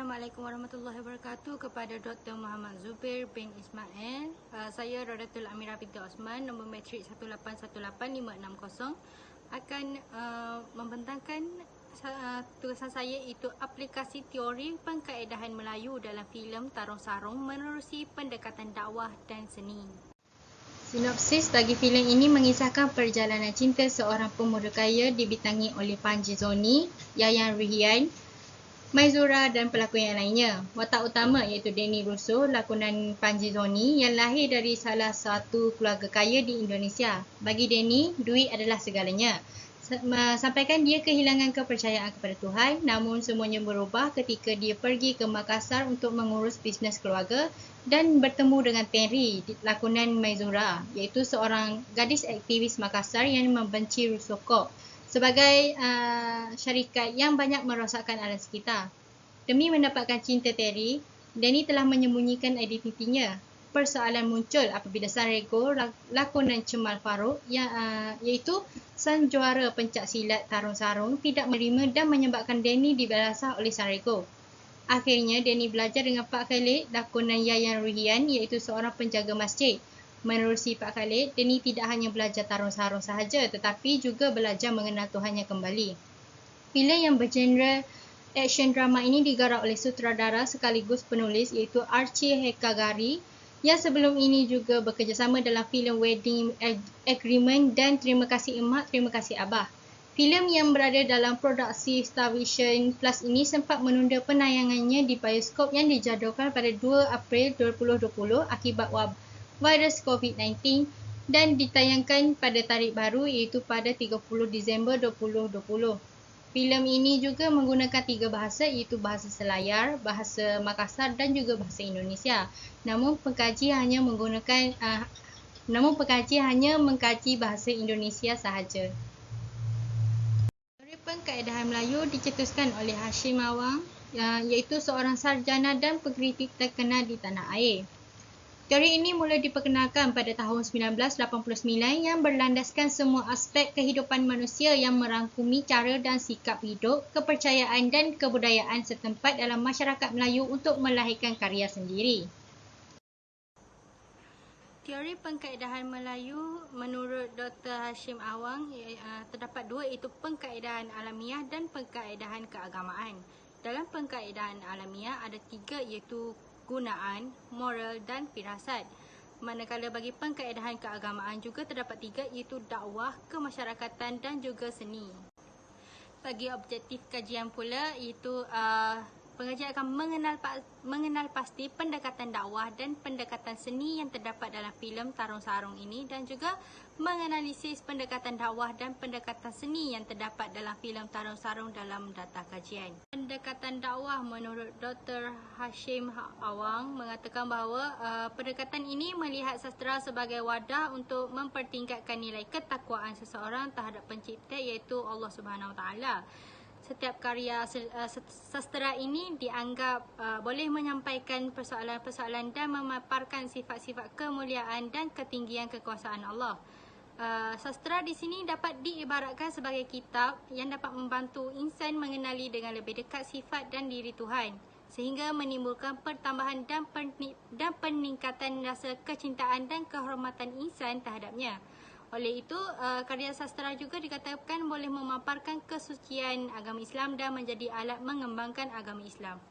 Assalamualaikum warahmatullahi wabarakatuh kepada Dr. Muhammad Zubair bin Ismail. Saya Rodatul Amira binti Osman, nombor matrik 1818560 akan membentangkan tugasan saya, iaitu aplikasi teori pengkaedahan Melayu dalam filem Tarung Sarung menerusi pendekatan dakwah dan seni. Sinopsis bagi filem ini mengisahkan perjalanan cinta seorang pemuda kaya dibintangi oleh Panji Zoni, Yayan Ruhian, Maizura dan pelakon yang lainnya. Watak utama iaitu Danny Russo, lakonan Panji Zoni yang lahir dari salah satu keluarga kaya di Indonesia. Bagi Danny, duit adalah segalanya. Sampaikan dia kehilangan kepercayaan kepada Tuhan, namun semuanya berubah ketika dia pergi ke Makassar untuk mengurus bisnes keluarga dan bertemu dengan Terry, lakonan Maizura, iaitu seorang gadis aktivis Makassar yang membenci Russo Corp sebagai syarikat yang banyak merosakkan alam sekitar. Demi mendapatkan cinta Terry, Danny telah menyembunyikan identitinya. Persoalan muncul apabila San Rego, lakonan Cemal Farouk, iaitu sang juara pencak silat Tarung Sarung, tidak menerima dan menyebabkan Danny dibalasah oleh San Rego. Akhirnya, Danny belajar dengan Pak Khalid, lakonan Yayan Ruhian, iaitu seorang penjaga masjid. Menerusi Pak Khalid, Danny tidak hanya belajar Tarung Sarung sahaja, tetapi juga belajar mengenal Tuhannya kembali. Filem yang bergenre action drama ini digarap oleh sutradara sekaligus penulis, iaitu Archie Hekagari, yang sebelum ini juga bekerjasama dalam filem Wedding Agreement dan Terima Kasih Emak, Terima Kasih Abah. Filem yang berada dalam produksi Starvision Plus ini sempat menunda penayangannya di bioskop yang dijadualkan pada 2 April 2020 akibat virus COVID-19 dan ditayangkan pada tarikh baru, iaitu pada 30 Disember 2020. Filem ini juga menggunakan 3 bahasa, iaitu bahasa Selayar, bahasa Makassar dan juga bahasa Indonesia. Namun pengkaji hanya mengkaji bahasa Indonesia sahaja. Teori pengkaedahan Melayu dicetuskan oleh Hashim Awang, iaitu seorang sarjana dan pengkritik terkenal di tanah air. Teori ini mula diperkenalkan pada tahun 1989 yang berlandaskan semua aspek kehidupan manusia yang merangkumi cara dan sikap hidup, kepercayaan dan kebudayaan setempat dalam masyarakat Melayu untuk melahirkan karya sendiri. Teori pengkaedahan Melayu menurut Dr. Hashim Awang terdapat dua, iaitu pengkaedahan alamiah dan pengkaedahan keagamaan. Dalam pengkaedahan alamiah ada 3, iaitu gunaan, moral dan firasat. Manakala bagi pengkaedahan keagamaan juga terdapat 3, iaitu dakwah, kemasyarakatan dan juga seni. Bagi objektif kajian pula, iaitu pengajian akan mengenal pasti pendekatan dakwah dan pendekatan seni yang terdapat dalam filem Tarung Sarung ini, dan juga menganalisis pendekatan dakwah dan pendekatan seni yang terdapat dalam filem Tarung Sarung dalam data kajian. Pendekatan dakwah menurut Dr. Hashim Awang mengatakan bahawa pendekatan ini melihat sastera sebagai wadah untuk mempertingkatkan nilai ketakwaan seseorang terhadap pencipta, iaitu Allah Subhanahu Wa Taala. Setiap karya sastera ini dianggap boleh menyampaikan persoalan-persoalan dan memaparkan sifat-sifat kemuliaan dan ketinggian kekuasaan Allah. Sastera di sini dapat diibaratkan sebagai kitab yang dapat membantu insan mengenali dengan lebih dekat sifat dan diri Tuhan, sehingga menimbulkan pertambahan dan peningkatan rasa kecintaan dan kehormatan insan terhadapnya. Oleh itu, karya sastera juga dikatakan boleh memaparkan kesucian agama Islam dan menjadi alat mengembangkan agama Islam.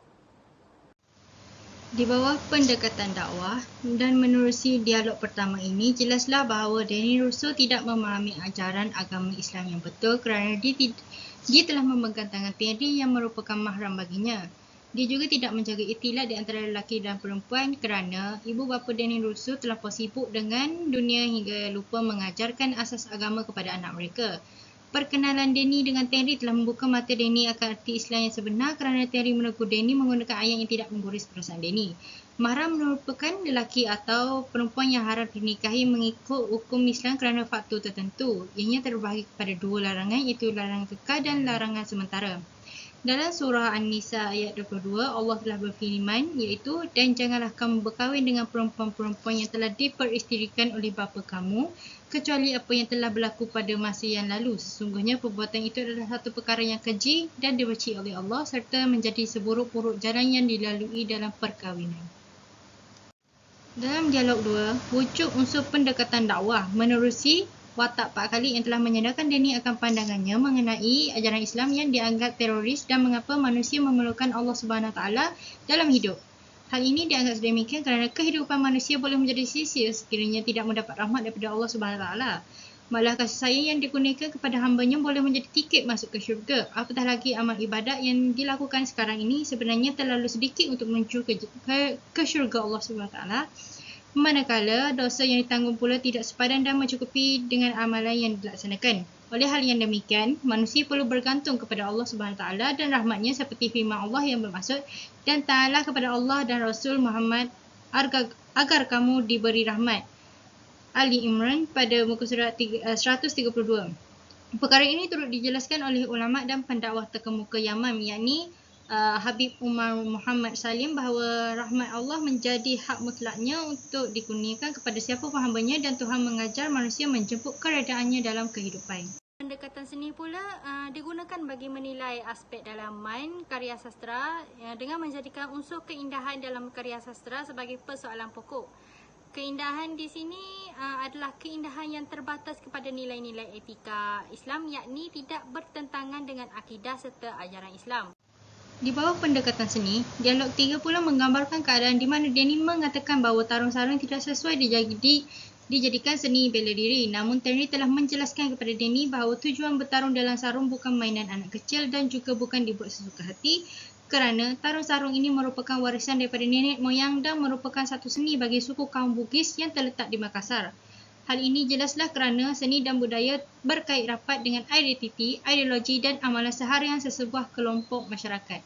Di bawah pendekatan dakwah dan menerusi dialog pertama ini, jelaslah bahawa Danny Russo tidak memahami ajaran agama Islam yang betul kerana dia telah memegang tangan Terry yang merupakan mahram baginya. Dia juga tidak menjaga iktilat di antara lelaki dan perempuan kerana ibu bapa Danny Russo telah sibuk dengan dunia hingga lupa mengajarkan asas agama kepada anak mereka. Perkenalan Danny dengan Terry telah membuka mata Danny akan arti Islam yang sebenar kerana Terry menegur Danny menggunakan ayat yang tidak mengguris perasaan Danny. Mahram merupakan lelaki atau perempuan yang haram dinikahi mengikut hukum Islam kerana faktor tertentu. Ianya terbahagi kepada 2 larangan, iaitu larangan kekal dan larangan sementara. Dalam surah An-Nisa ayat 22, Allah telah berfirman iaitu, dan janganlah kamu berkahwin dengan perempuan-perempuan yang telah diperisterikan oleh bapa kamu, kecuali apa yang telah berlaku pada masa yang lalu. Sesungguhnya perbuatan itu adalah satu perkara yang keji dan dibenci oleh Allah serta menjadi seburuk-buruk jalan yang dilalui dalam perkahwinan. Dalam dialog 2, wujud unsur pendekatan dakwah menerusi watak Pak Khalid yang telah menyadarkan Danny akan pandangannya mengenai ajaran Islam yang dianggap teroris dan mengapa manusia memerlukan Allah Subhanahu Wa Taala dalam hidup. Hal ini dianggap sedemikian kerana kehidupan manusia boleh menjadi sia-sia sekiranya tidak mendapat rahmat daripada Allah Subhanahu Wa Taala. Malah kasih sayang yang dikurniakan kepada hamba-Nya boleh menjadi tiket masuk ke syurga. Apatah lagi amal ibadat yang dilakukan sekarang ini sebenarnya terlalu sedikit untuk menuju ke syurga Allah Subhanahu Wa Taala. Manakala dosa yang ditanggung pula tidak sepadan dan mencukupi dengan amalan yang dilaksanakan. Oleh hal yang demikian, manusia perlu bergantung kepada Allah Subhanahu Taala dan rahmat-Nya seperti firman Allah yang bermaksud, dan taatlah kepada Allah dan Rasul Muhammad agar kamu diberi rahmat. Ali Imran pada muka surat 132. Perkara ini turut dijelaskan oleh ulama dan pendakwah terkemuka Yaman, yakni Habib Umar Muhammad Salim, bahawa rahmat Allah menjadi hak mutlaknya untuk dikurniakan kepada siapa pun hamba-Nya dan Tuhan mengajar manusia menjemput keredaannya dalam kehidupan. Pendekatan seni pula digunakan bagi menilai aspek dalaman karya sastra dengan menjadikan unsur keindahan dalam karya sastra sebagai persoalan pokok. Keindahan di sini adalah keindahan yang terbatas kepada nilai-nilai etika Islam, yakni tidak bertentangan dengan akidah serta ajaran Islam. Di bawah pendekatan seni, dialog 3 pula menggambarkan keadaan di mana Danny mengatakan bahawa tarung sarung tidak sesuai dijadikan seni bela diri. Namun Terry telah menjelaskan kepada Danny bahawa tujuan bertarung dalam sarung bukan mainan anak kecil dan juga bukan dibuat sesuka hati, kerana tarung sarung ini merupakan warisan daripada nenek moyang dan merupakan satu seni bagi suku kaum Bugis yang terletak di Makassar. Hal ini jelaslah kerana seni dan budaya berkait rapat dengan identiti, ideologi dan amalan seharian sesebuah kelompok masyarakat.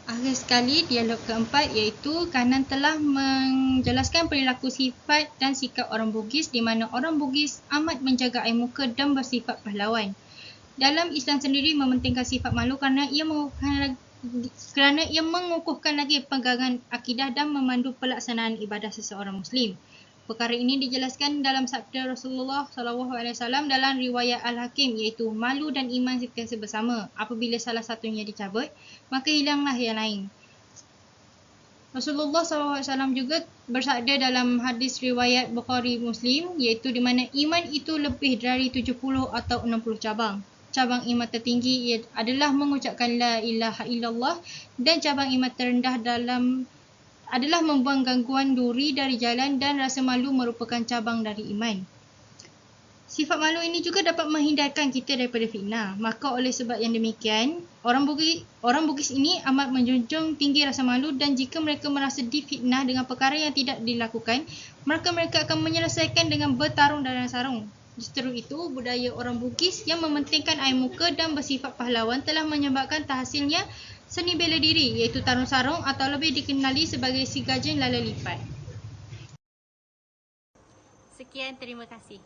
Akhir sekali, dialog keempat iaitu Kanan telah menjelaskan perilaku sifat dan sikap orang Bugis di mana orang Bugis amat menjaga air muka dan bersifat pahlawan. Dalam Islam sendiri mementingkan sifat malu kerana ia mengukuhkan lagi pegangan akidah dan memandu pelaksanaan ibadah seseorang Muslim. Perkara ini dijelaskan dalam sabda Rasulullah SAW dalam riwayat Al-Hakim iaitu malu dan iman sentiasa bersama. Apabila salah satunya dicabut, maka hilanglah yang lain. Rasulullah SAW juga bersabda dalam hadis riwayat Bukhari Muslim iaitu di mana iman itu lebih dari 70 atau 60 cabang. Cabang iman tertinggi adalah mengucapkan la ilaha illallah dan cabang iman terendah adalah membuang gangguan duri dari jalan dan rasa malu merupakan cabang dari iman. Sifat malu ini juga dapat menghindarkan kita daripada fitnah. Maka oleh sebab yang demikian, orang Bugis ini amat menjunjung tinggi rasa malu dan jika mereka merasa difitnah dengan perkara yang tidak dilakukan, maka mereka akan menyelesaikan dengan bertarung dalam sarung. Justru itu, budaya orang Bugis yang mementingkan air muka dan bersifat pahlawan telah menyebabkan terhasilnya seni bela diri iaitu tarung sarung atau lebih dikenali sebagai si gajah lala lipat. Sekian, terima kasih.